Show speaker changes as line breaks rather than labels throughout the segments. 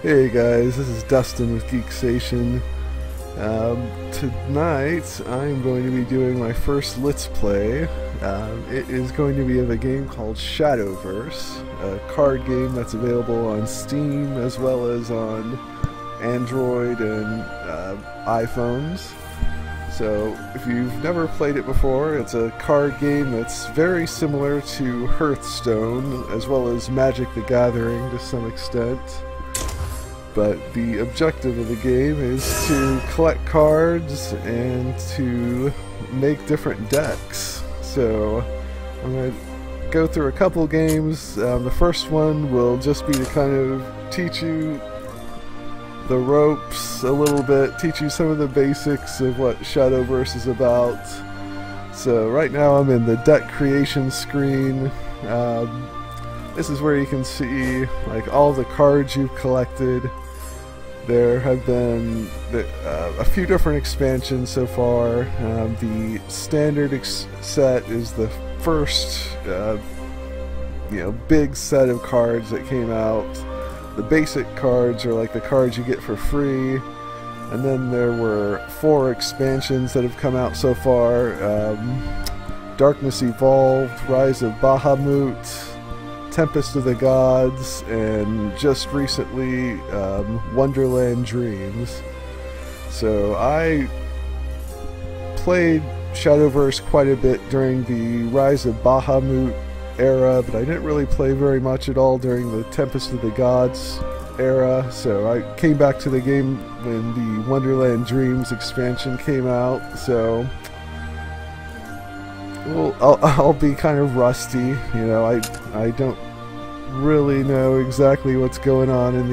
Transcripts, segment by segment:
Hey guys, this is Dustin with Geeksation. Tonight I'm going to be doing my first Let's Play. It is going to be of a game called Shadowverse, a card game that's available on Steam as well as on Android and iPhones. So if you've never played it before, it's a card game that's very similar to Hearthstone as well as Magic the Gathering to some extent. But the objective of the game is to collect cards and to make different decks. So I'm going to go through a couple games. The first one will just be to kind of teach you the ropes a little bit, teach you some of the basics of what Shadowverse is about. So right now I'm in the deck creation screen. This is where you can see like all the cards you've collected. There have been a few different expansions so far. The standard set is the first big set of cards that came out. The basic cards are like the cards you get for free, and then there were 4 expansions that have come out so far. Darkness Evolved, Rise of Bahamut, Tempest of the Gods, and just recently Wonderland Dreams. So I played Shadowverse quite a bit during the Rise of Bahamut era, but I didn't really play very much at all during the Tempest of the Gods era. So I came back to the game when the Wonderland Dreams expansion came out. So I'll be kind of rusty, I don't really know exactly what's going on in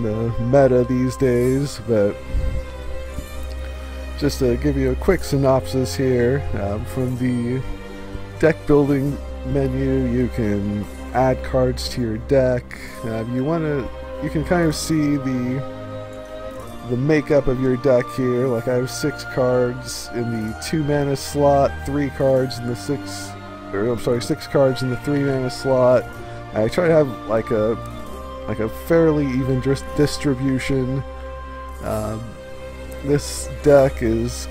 the meta these days, but just to give you a quick synopsis here, from the deck building menu you can add cards to your deck. You can kind of see the makeup of your deck here. Like I have 6 cards in the 2 mana slot, 3 cards in the 6 cards in the 3 mana slot. I try to have like a fairly even distribution. This deck is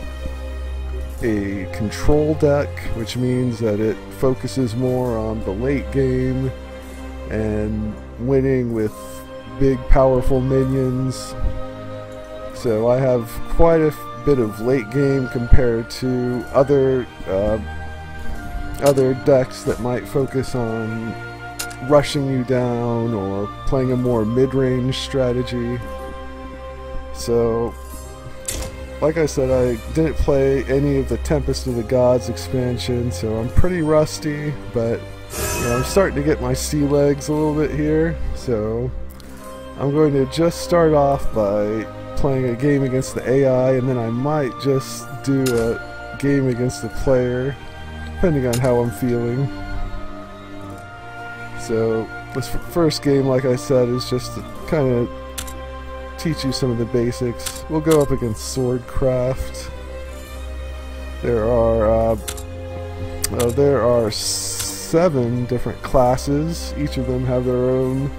a control deck, which means that it focuses more on the late game and winning with big powerful minions. So I have quite a bit of late game compared to other decks that might focus on rushing you down or playing a more mid-range strategy. So like I said, I didn't play any of the Tempest of the Gods expansion, so I'm pretty rusty, but I'm starting to get my sea legs a little bit here. So I'm going to just start off by playing a game against the AI, and then I might just do a game against the player, depending on how I'm feeling. So this first game, like I said, is just to kind of teach you some of the basics. We'll go up against Swordcraft. There are 7 different classes. Each of them have their own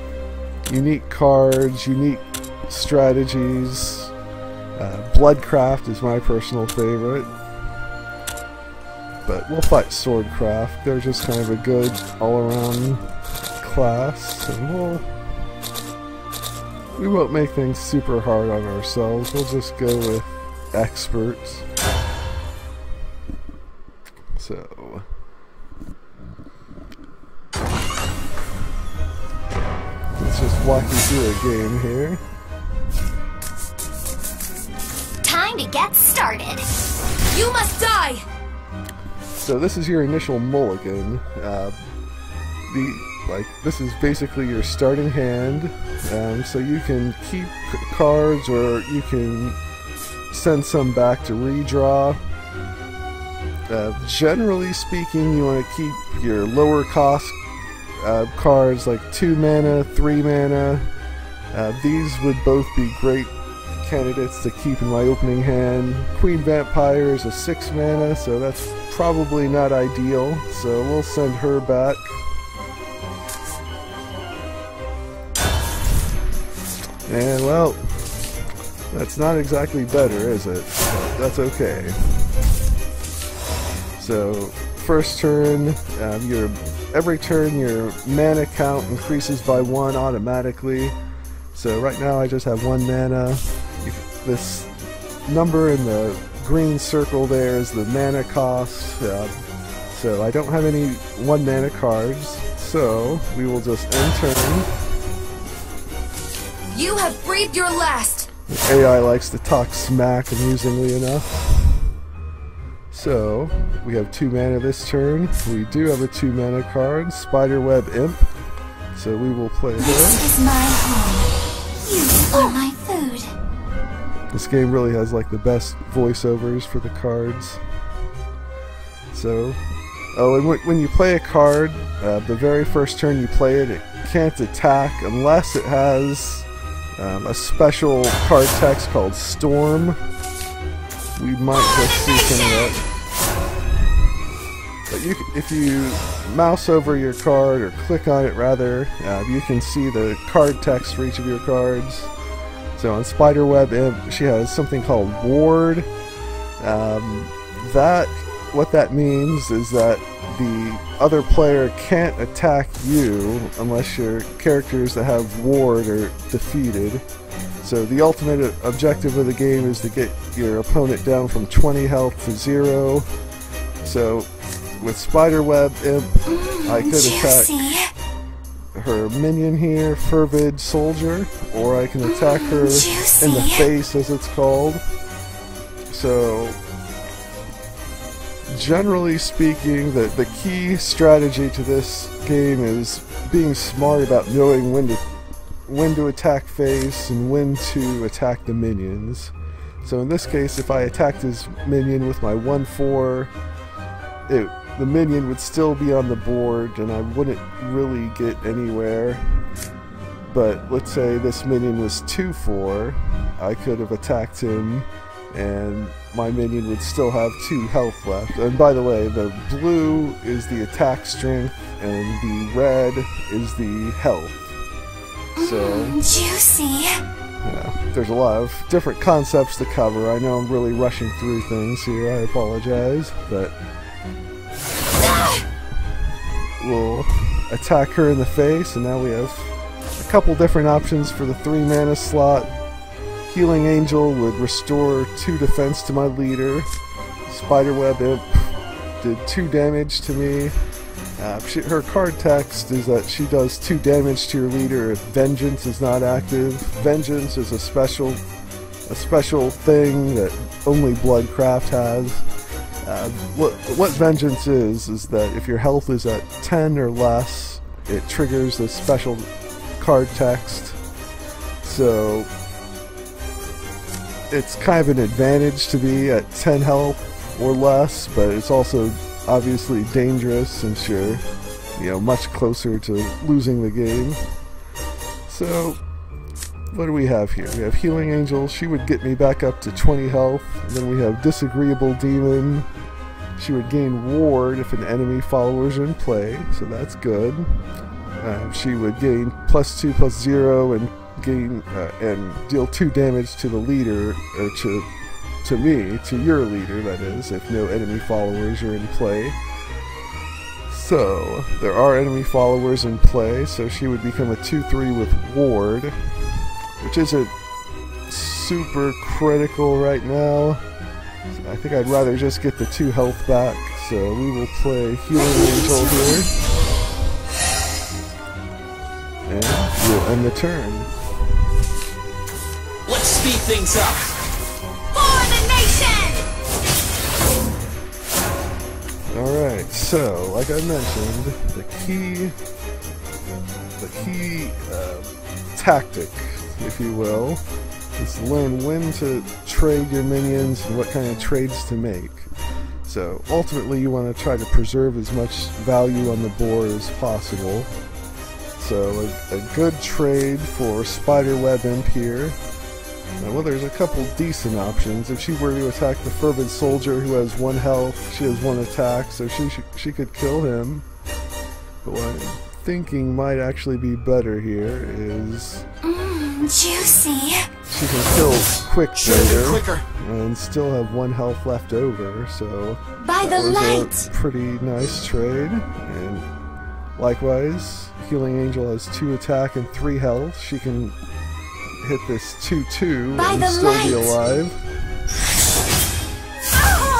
unique cards, unique strategies. Bloodcraft is my personal favorite, but we'll fight Swordcraft. They're just kind of a good all-around class, and we won't make things super hard on ourselves. We'll just go with experts. So let's just walk you through a game here.
Time to get started. You must die.
So this is your initial mulligan. This is basically your starting hand, so you can keep cards or you can send some back to redraw. Generally speaking, you want to keep your lower cost cards like 2 mana, 3 mana. These would both be great candidates to keep in my opening hand. Queen Vampire is a 6 mana, so that's probably not ideal, so we'll send her back. And well, that's not exactly better, is it? But that's okay. So, first turn, every turn your mana count increases by 1 automatically. So right now I just have 1 mana. This number in the green circle there is the mana cost. So I don't have any 1 mana cards. So we will just end turn.
You have breathed your last.
The AI likes to talk smack, amusingly enough. So we have 2 mana this turn. We do have a 2 mana card, Spiderweb Imp. So we will play her.
This is my home. You are my food.
This game really has like the best voiceovers for the cards. So, oh, and when you play a card, the very first turn you play it, it can't attack unless it has a special card text called Storm. We might just see some of that. But if you mouse over your card, or click on it rather, you can see the card text for each of your cards. So on Spiderweb Imp, she has something called Ward. What that means is that the other player can't attack you unless your characters that have Ward are defeated. So the ultimate objective of the game is to get your opponent down from 20 health to 0. So with Spiderweb Imp, I could attack her minion here, Fervid Soldier, or I can attack her in the face, as it's called. So generally speaking, the key strategy to this game is being smart about knowing when to attack face and when to attack the minions. So in this case, if I attacked his minion with my 1/4, the minion would still be on the board and I wouldn't really get anywhere. But let's say this minion was 2/4, I could have attacked him and my minion would still have 2 health left. And by the way, the blue is the attack strength and the red is the health. So
juicy.
Yeah, there's a lot of different concepts to cover. I know I'm really rushing through things here, I apologize, but we'll attack her in the face, and now we have a couple different options for the 3 mana slot. Healing Angel would restore 2 defense to my leader. Spiderweb Imp did 2 damage to me. Her card text is that she does 2 damage to your leader if Vengeance is not active. Vengeance is a special thing that only Bloodcraft has. What Vengeance is that if your health is at 10 or less, it triggers this special card text. So it's kind of an advantage to be at 10 health or less, but it's also obviously dangerous since you're, much closer to losing the game. So what do we have here? We have Healing Angel. She would get me back up to 20 health. And then we have Disagreeable Demon. She would gain Ward if an enemy followers are in play, so that's good. She would gain +2/+0 and gain and deal 2 damage to the leader, or to me, to your leader, that is, if no enemy followers are in play. So there are enemy followers in play, so she would become a 2/3 with Ward, which isn't super critical right now. I think I'd rather just get the 2 health back, so we will play Healing Angel here. And we'll end the turn.
Let's speed things up!
For the nation!
Alright, so, like I mentioned, the key tactic, if you will, is to learn when to trade your minions and what kind of trades to make. So ultimately you want to try to preserve as much value on the board as possible. So a good trade for Spiderweb Imp here. Well, there's a couple decent options. If she were to attack the Fervid Soldier who has 1 health, she has 1 attack, so she could kill him. But what I'm thinking might actually be better here is
Juicy.
She can kill quick later
quicker.
and still have 1 health left over, so
By the
that was
light.
a pretty nice trade. And likewise, Healing Angel has 2 attack and 3 health. She can hit this 2/2
By
and
the
still be
light.
alive.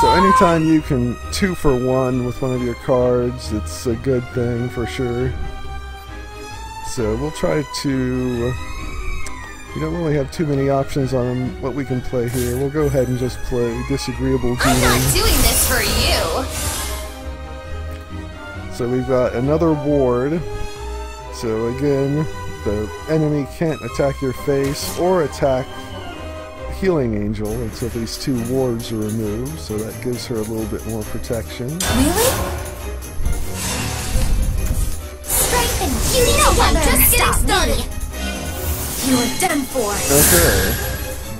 So anytime you can 2 for 1 with one of your cards, it's a good thing for sure. So we'll try to... We don't really have too many options on what we can play here. We'll go ahead and just play Disagreeable
I'm not
Demon.
doing this for you.
So we've got another ward. So again, the enemy can't attack your face or attack Healing Angel until these 2 wards are removed, so that gives her a little bit more protection.
Really? Strength and beauty together. Just getting started. You're done for.
Okay.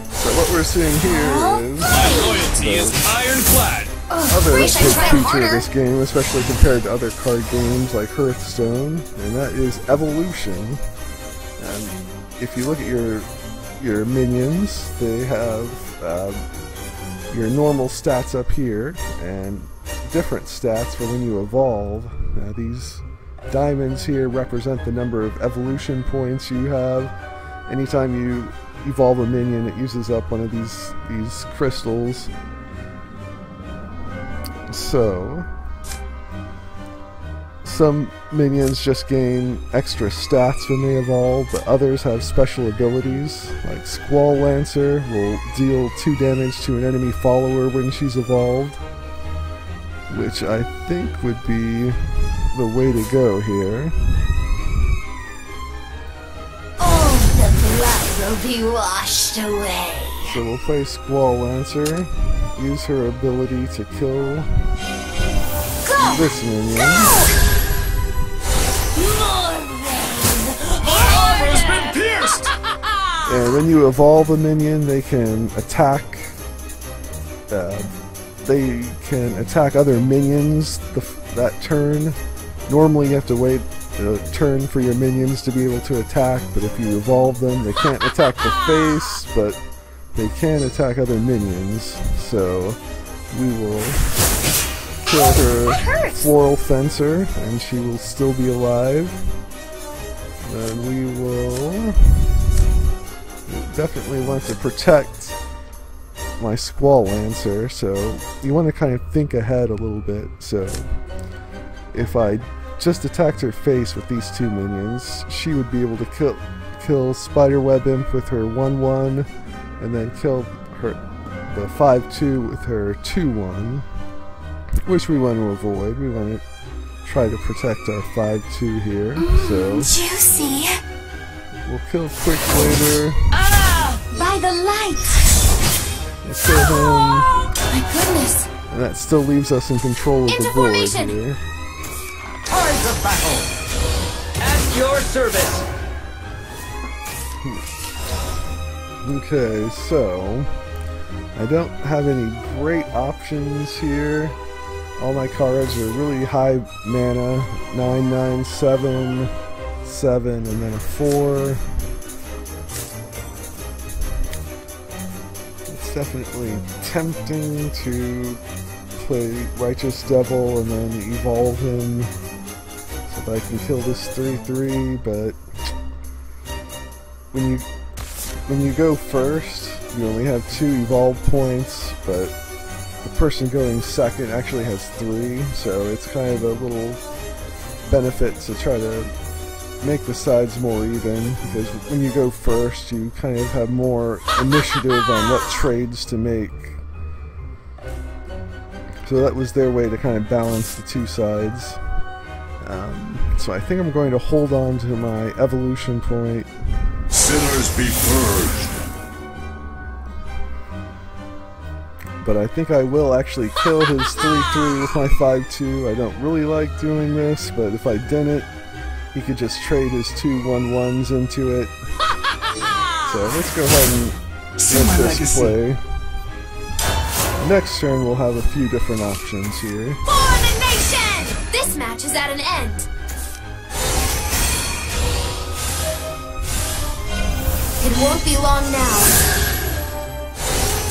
So what we're seeing here is
My loyalty is ironclad.
other
wish I
big
tried
feature
harder.
of this game, especially compared to other card games like Hearthstone, and that is evolution. If you look at your minions, they have your normal stats up here and different stats for when you evolve. These diamonds here represent the number of evolution points you have. Anytime you evolve a minion, it uses up one of these crystals. So some minions just gain extra stats when they evolve, but others have special abilities, like Squall Lancer will deal 2 damage to an enemy follower when she's evolved, which I think would be the way to go here.
All the blood will be washed away.
So we'll play Squall Lancer, use her ability to kill
Go!
this minion.
My armor has been pierced.
And when you evolve a minion, they can attack. They can attack other minions that turn. Normally, you have to wait a turn for your minions to be able to attack. But if you evolve them, they can't attack the face, but they can attack other minions. So we will kill her Floral Fencer, and she will still be alive. And we will definitely want to protect my Squall Lancer, so you want to kind of think ahead a little bit. So if I just attacked her face with these 2 minions, she would be able to kill Spiderweb Imp with her 1/1, and then kill the 5/2 with her 2/1, which we want to avoid. We want to try to protect our 5/2 here. So
Juicy.
we'll kill Quick later.
By the light.
We'll kill him.
My goodness.
And that still leaves us in control of the
Into
board
formation.
here.
Cards of battle. At your service.
Okay, so I don't have any great options here. All my cards are really high mana, 9, 9, 7, 7, and then a 4. It's definitely tempting to play Righteous Devil and then evolve him so that I can kill this 3/3, but when you go first, you only have 2 evolve points, but the person going second actually has 3, so it's kind of a little benefit to try to make the sides more even, because when you go first, you kind of have more initiative on what trades to make. So that was their way to kind of balance the 2 sides. So I think I'm going to hold on to my evolution point.
Sinners be purged.
But I think I will actually kill his 3/3 with my 5/2. I don't really like doing this, but if I didn't, he could just trade his 2 1/1s into it. So let's go ahead and let this play. Next turn we'll have a few different options here.
For the nation! This match is at an end. It won't be long now.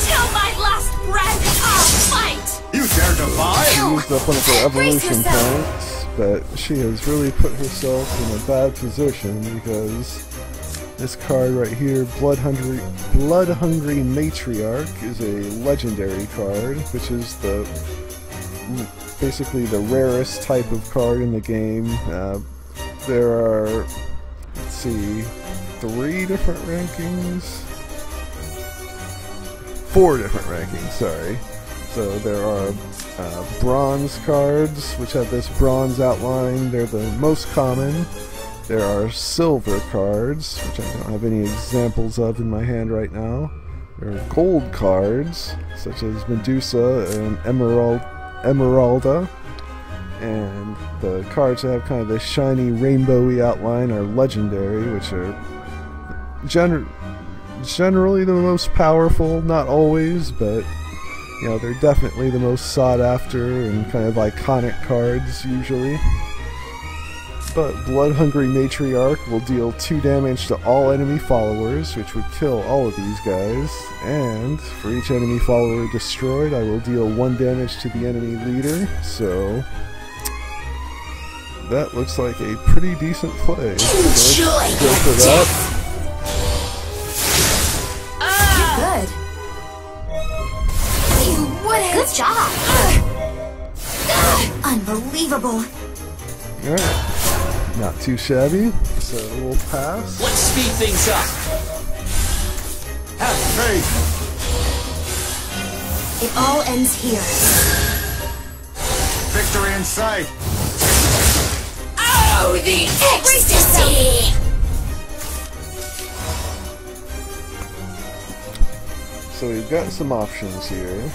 Till my last breath, I'll fight!
You dare defy?
She used up one of her
Brace
evolution
yourself.
points, but she has really put herself in a bad position because this card right here, Blood Hungry Matriarch, is a legendary card, which is basically the rarest type of card in the game. There are, let's see, 3 different rankings? 4 different rankings, sorry. So there are bronze cards, which have this bronze outline. They're the most common. There are silver cards, which I don't have any examples of in my hand right now. There are gold cards, such as Medusa and Emeralda. And the cards that have kind of this shiny rainbowy outline are legendary, which are generally the most powerful, not always, but you know, they're definitely the most sought after and kind of iconic cards usually. But Blood Hungry Matriarch will deal 2 damage to all enemy followers, which would kill all of these guys, and for each enemy follower destroyed, I will deal 1 damage to the enemy leader, so that looks like a pretty decent play. So let's go for that.
Good. You wouldn't. Good job. Unbelievable.
Alright. Not too shabby, so we'll pass.
Let's speed things up. Have faith.
It all ends here.
Victory in sight.
Oh, the ecstasy!
So we've got some options here.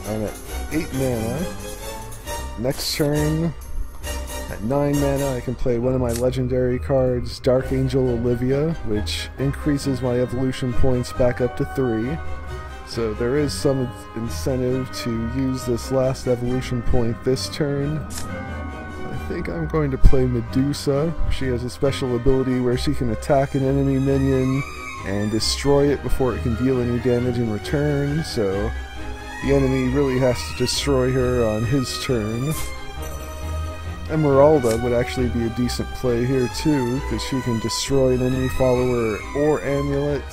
I'm at 8 mana. Next turn, at 9 mana, I can play one of my legendary cards, Dark Angel Olivia, which increases my evolution points back up to 3. So there is some incentive to use this last evolution point this turn. I think I'm going to play Medusa. She has a special ability where she can attack an enemy minion and destroy it before it can deal any damage in return, so the enemy really has to destroy her on his turn. Emeralda would actually be a decent play here too, because she can destroy an enemy follower or amulet.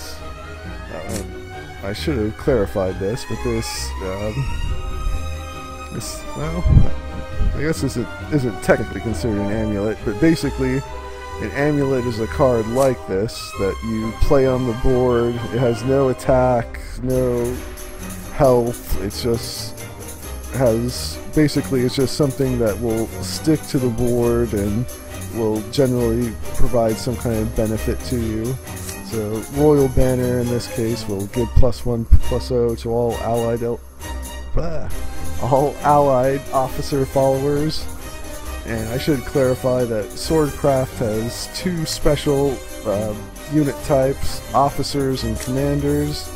I should have clarified this, but well, I guess this isn't technically considered an amulet, but basically an amulet is a card like this that you play on the board. It has no attack, no health, it's just basically it's just something that will stick to the board and will generally provide some kind of benefit to you. So Royal Banner in this case will give +1/+0 to all allied officer followers. And I should clarify that Swordcraft has 2 special unit types, officers and commanders.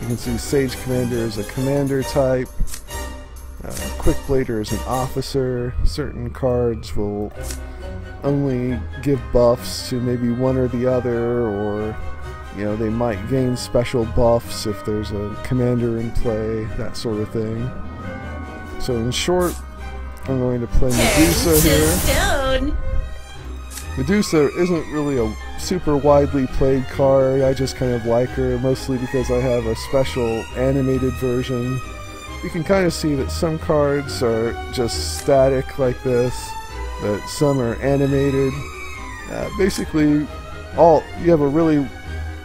You can see Sage Commander is a commander type, Quick Blader is an officer. Certain cards will only give buffs to maybe one or the other, or you know, they might gain special buffs if there's a commander in play, that sort of thing. So in short, I'm going to play Medusa here. Medusa isn't really a super widely played card. I just kind of like her, mostly because I have a special animated version. You can kind of see that some cards are just static like this, but some are animated. Basically, you have a really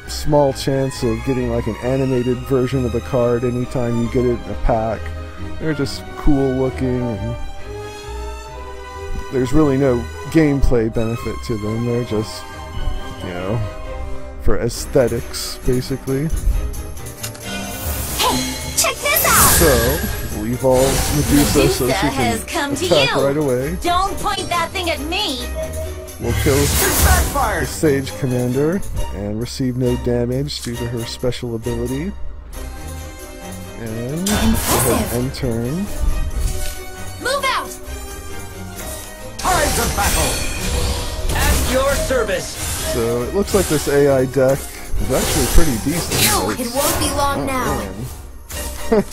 small chance of getting like an animated version of the card anytime you get it in a pack. They're just cool looking, and there's really no gameplay benefit to them. They're just, you know, for aesthetics, basically.
Hey, check this out!
So, we'll evolve Medusa so she can attack right away.
Don't point that thing at me!
We'll kill the Sage Commander and receive no damage due to her special ability. And go ahead and end turn.
Move out!
Tides of battle! At your service!
So it looks like this AI deck is actually pretty decent.
Phew, it won't be long now.
Man.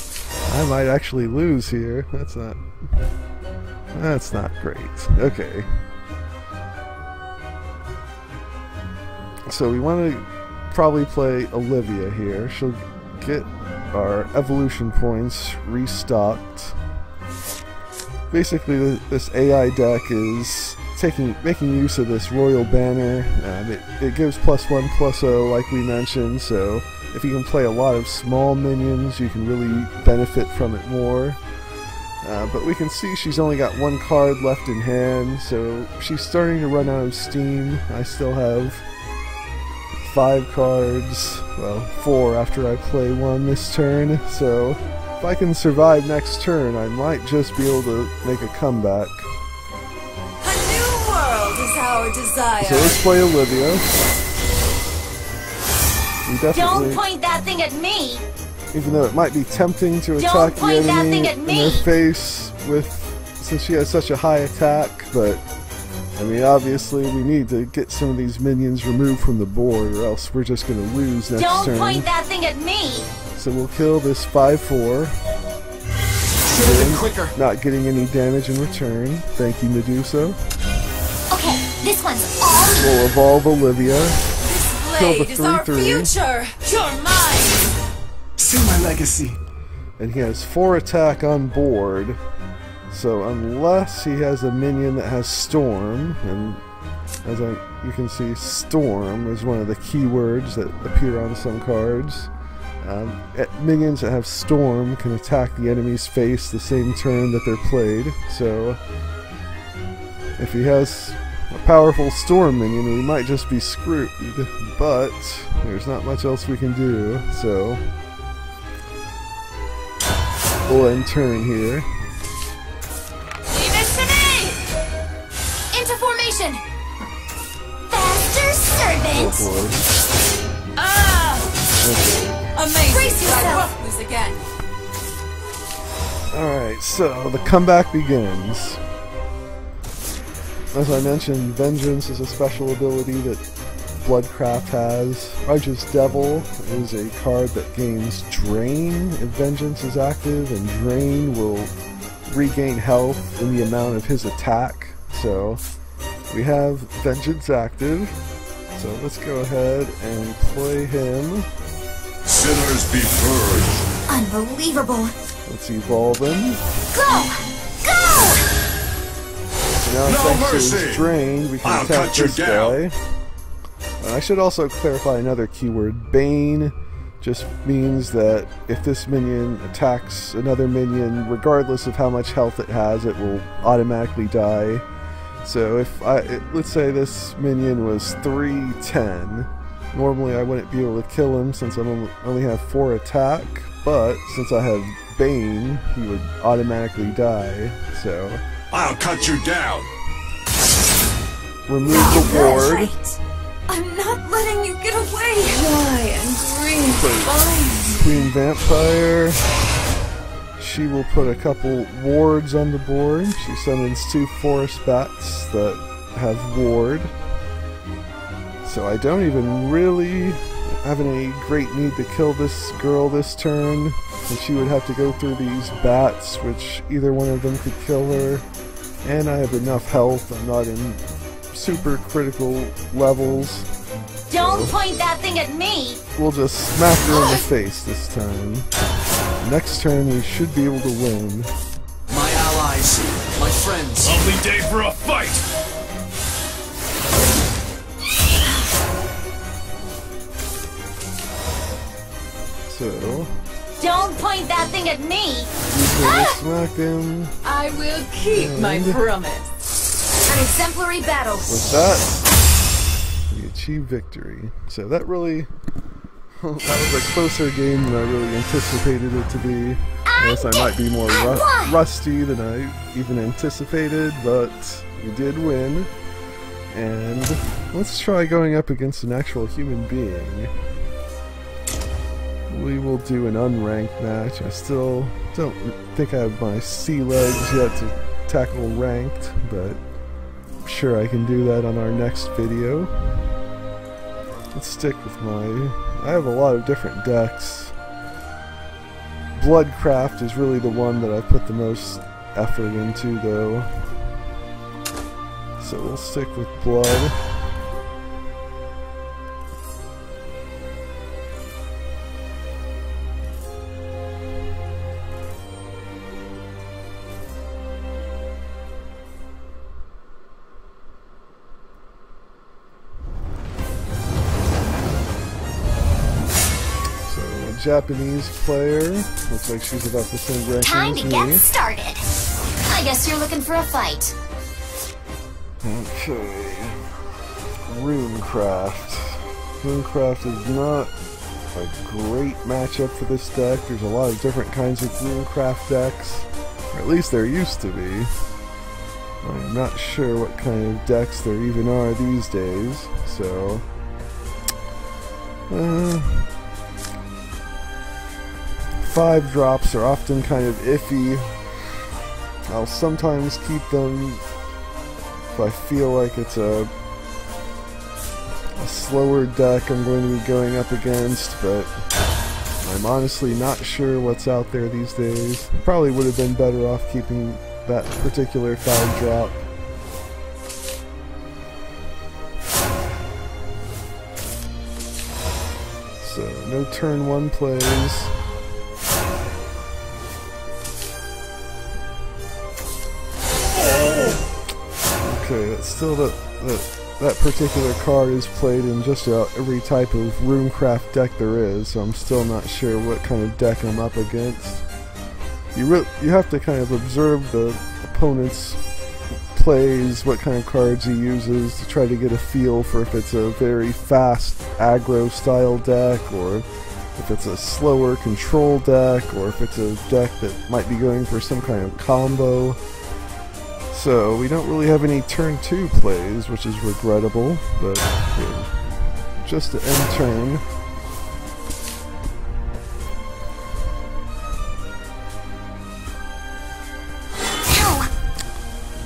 I might actually lose here. That's not great. Okay. So we want to probably play Olivia here. She'll get our evolution points restocked. Basically, this AI deck is making use of this royal banner. It gives +1/+0 like we mentioned, so if you can play a lot of small minions, you can really benefit from it more. But we can see she's only got one card left in hand, so she's starting to run out of steam. I still have 5 cards, well, 4 after I play one this turn, so if I can survive next turn, I might just be able to make a comeback.
A new world is our desire.
So let's play Olivia. We
Don't
definitely,
point that thing at me.
even though it might be tempting to attack the
point that
enemy
thing at
in
me.
their face since she has such a high attack, but I mean, obviously we need to get some of these minions removed from the board, or else we're just going to lose next
Don't
turn.
point that thing at me.
So we'll kill this 5/4.
Should have been quicker.
Not getting any damage in return. Thank you, Medusa.
Okay, this one's all me.
We'll evolve Olivia. Kill the
Blade is our
3/3.
future. You're mine.
See my legacy.
And he has 4 attack on board. So unless he has a minion that has Storm, and as you can see, Storm is one of the keywords that appear on some cards. Minions that have Storm can attack the enemy's face the same turn that they're played. So if he has a powerful Storm minion, we might just be screwed. But there's not much else we can do. So we'll end turn here.
Leave it to me.
Into formation. Faster, servant.
Oh boy.
Ah!
Okay.
Amazing.
Brace yourself.
I won't lose again.
Alright, so the comeback begins. As I mentioned, Vengeance is a special ability that Bloodcraft has. Righteous Devil is a card that gains Drain if Vengeance is active, and Drain will regain health in the amount of his attack. So we have Vengeance active, so let's go ahead and play him.
Sinners be purged.
Unbelievable.
Let's evolve him.
Go! Go!
Now
No
thanks to
mercy!
his drain, we can
I'll
attack
cut you
this
down.
guy. I should also clarify another keyword. Bane just means that if this minion attacks another minion, regardless of how much health it has, it will automatically die. So if let's say this minion was 310, normally I wouldn't be able to kill him since I only have 4 attack, but since I have Bane, he would automatically die. So
I'll cut you down.
remove the ward.
Right. I'm not letting you get away. Why and green vines.
Queen Vampire. She will put a couple wards on the board. She summons 2 forest bats that have ward. So I don't even really have any great need to kill this girl this turn, and she would have to go through these bats, which either one of them could kill her. And I have enough health. I'm not in super critical levels.
Don't point that thing at me.
We'll just smack her in the face this time. Next turn we should be able to win.
My allies, my friends.
Lovely day for a fight.
So,
Don't point that thing at me.
we will smack him.
I will keep my promise.
An exemplary battle.
With that, we achieve victory. So that really, that was a closer game than I really anticipated it to be. I guess I might be more rusty than I even anticipated, but we did win. And let's try going up against an actual human being. We will do an unranked match. I still don't think I have my sea legs yet to tackle ranked, but I'm sure I can do that on our next video. let's stick with I have a lot of different decks. Bloodcraft is really the one that I put the most effort into, though. So we'll stick with Blood. Japanese player. Looks like she's about the same ranking
Time
as
to
me.
get started. I guess you're looking for a fight.
Okay. Runecraft. Runecraft is not a great matchup for this deck. There's a lot of different kinds of Runecraft decks. Or at least there used to be. I'm not sure what kind of decks there even are these days, so... 5-drops are often kind of iffy. I'll sometimes keep them if I feel like it's a slower deck I'm going to be going up against, but I'm honestly not sure what's out there these days. Probably would have been better off keeping that particular 5-drop. So, no turn 1 plays. Okay, that's still that particular card is played in just about every type of Runecraft deck there is, so I'm still not sure what kind of deck I'm up against. You have to kind of observe the opponent's plays, what kind of cards he uses, to try to get a feel for if it's a very fast aggro style deck, or if it's a slower control deck, or if it's a deck that might be going for some kind of combo. So we don't really have any turn 2 plays, which is regrettable, but yeah, just to end turn.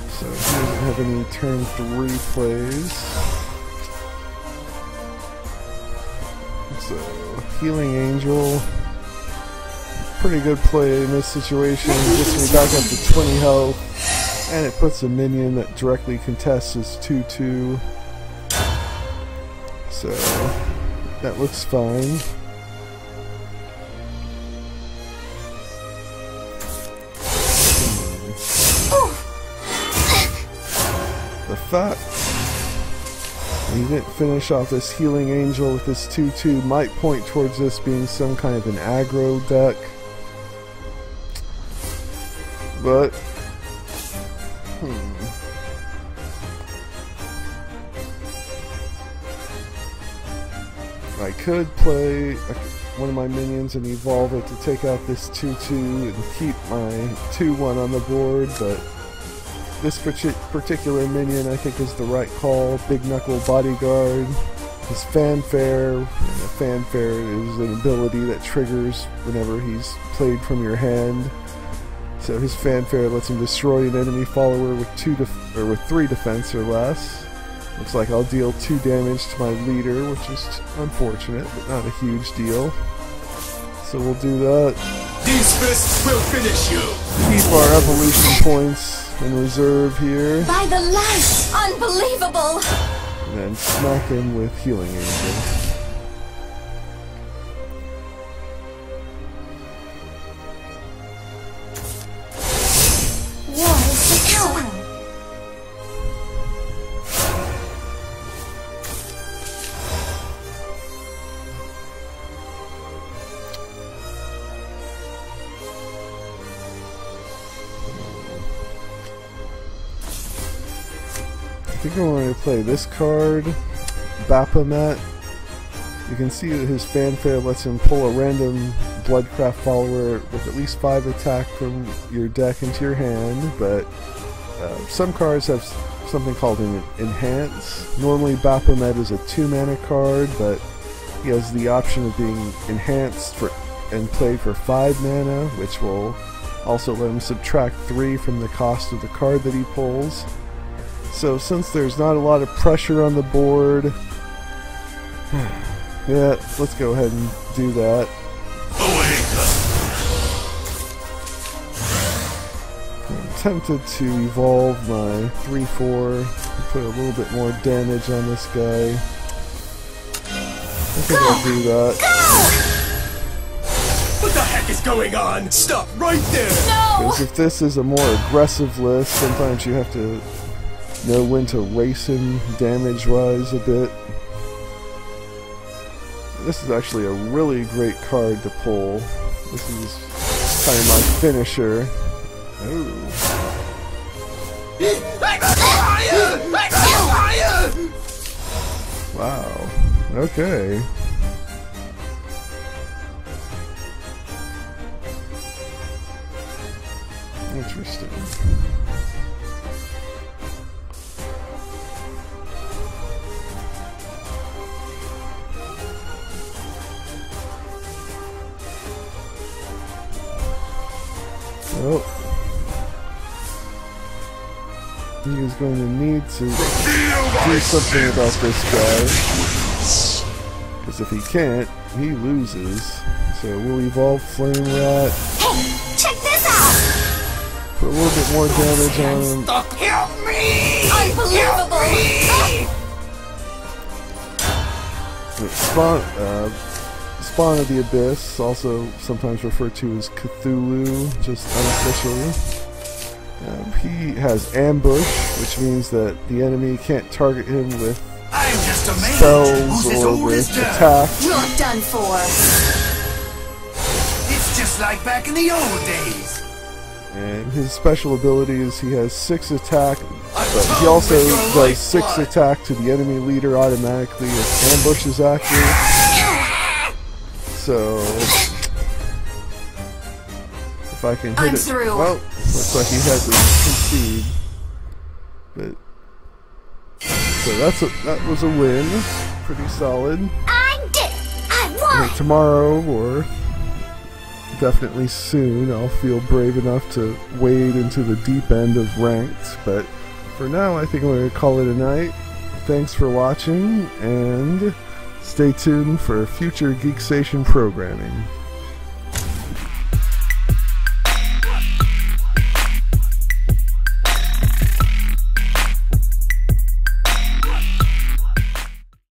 So he doesn't have any turn 3 plays. So Healing Angel, pretty good play in this situation. Gets me back up to 20 health. And it puts a minion that directly contests his 2/2. So that looks fine. The fact he didn't finish off this Healing Angel with this 2/2 might point towards this being some kind of an aggro deck. But I could play one of my minions and evolve it to take out this 2/2 and keep my 2/1 on the board, but this particular minion I think is the right call. Big Knuckle Bodyguard. His Fanfare, and a Fanfare is an ability that triggers whenever he's played from your hand. So his Fanfare lets him destroy an enemy follower with 3 defense or less. Looks like I'll deal 2 damage to my leader, which is unfortunate, but not a huge deal. So we'll do that.
These fists will finish you.
Keep our evolution points in reserve here.
By the light! Unbelievable!
And then smack him with Healing Angel. I think I'm going to play this card, Baphomet. You can see that his Fanfare lets him pull a random Bloodcraft follower with at least 5 attack from your deck into your hand, but some cards have something called an Enhance. Normally Baphomet is a 2-mana card, but he has the option of being enhanced and played for 5 mana, which will also let him subtract 3 from the cost of the card that he pulls. So since there's not a lot of pressure on the board, Yeah, let's go ahead and do that. I'm tempted to evolve my 3-4, put a little bit more damage on this guy. I think I'll do that.
What the heck is going on? Stop right there!
No!
Because if this is a more aggressive list, sometimes you have to know when to race him damage-wise a bit. This is actually a really great card to pull. This is kind of my finisher. Ooh. Wow. Okay. Interesting. Well, he is going to need to do something about this guy, because if he can't, he loses. So we'll evolve Flame Rat.
Hey, check this out!
Put a little bit more damage on him.
Help me!
Unbelievable!
Spawn of the Abyss, also sometimes referred to as Cthulhu, just unofficially. He has Ambush, which means that the enemy can't target him with
I'm just a man
spells
who's as
or
old
with
as dirt.
attacks.
You're done for.
It's just like back in the old days.
And his special ability is he has 6 attack, but he also does 6 attack to the enemy leader automatically if Ambush is active. So if I can hit
I'm
it,
through.
well, looks like he had to concede. But so that was a win, pretty solid.
I did it! I
And
won!
tomorrow, or definitely soon, I'll feel brave enough to wade into the deep end of ranked. But for now, I think I'm going to call it a night. Thanks for watching, and stay tuned for future Geeksation programming.